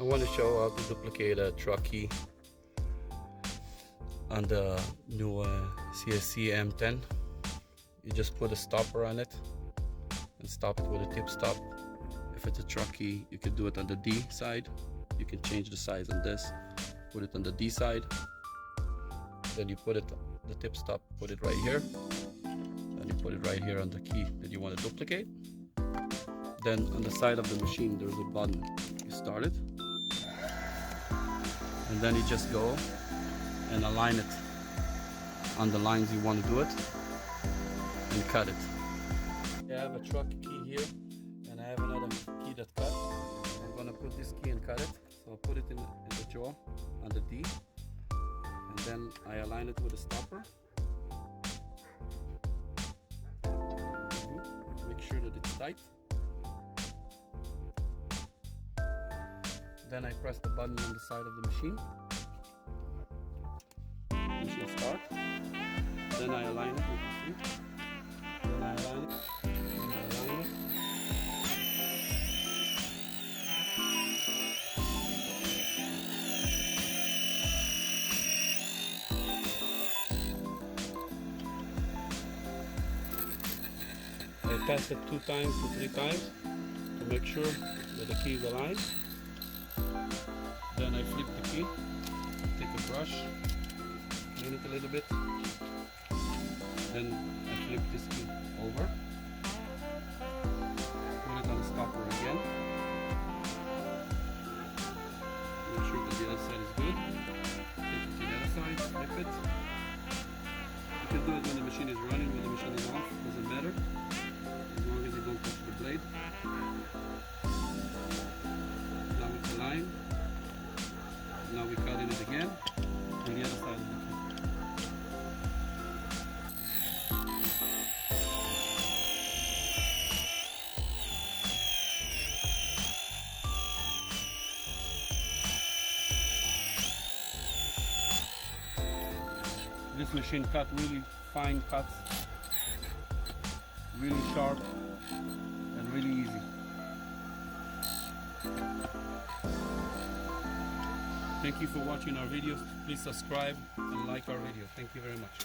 I want to show how to duplicate a truck key on the new CSC M10. You just put a stopper on it and stop it with a tip stop. If it's a truck key, you can do it on the D side. You can change the size on this, put it on the D side. Then you put it, the tip stop, put it right here. And you put it right here on the key that you want to duplicate. Then on the side of the machine, there's a button. You start it. And then you just go and align it on the lines you want to do it and cut it. I have a truck key here and I have another key that cut. I'm going to put this key and cut it. So I'll put it in the jaw on the D, and then I align it with a stopper. Make sure that it's tight. Then I press the button on the side of the machine. Machine start. Then I align it with the key. Then I align it. Then I align it. I test it 2 times to 3 times to make sure that the key is aligned. Then I flip the key, take a brush, clean it a little bit. Then I flip this key over, put it on the stopper again. Make sure that the other side is good. Take it to the other side, flip it. You can do it when the machine is running, when the machine is off, doesn't matter. As long as you don't touch the blade. Now it's aligned. Now we cut in it again on the other side of the key. This machine cut really fine cuts, really sharp and really easy. Thank you for watching our videos. Please subscribe and like our video. Thank you very much.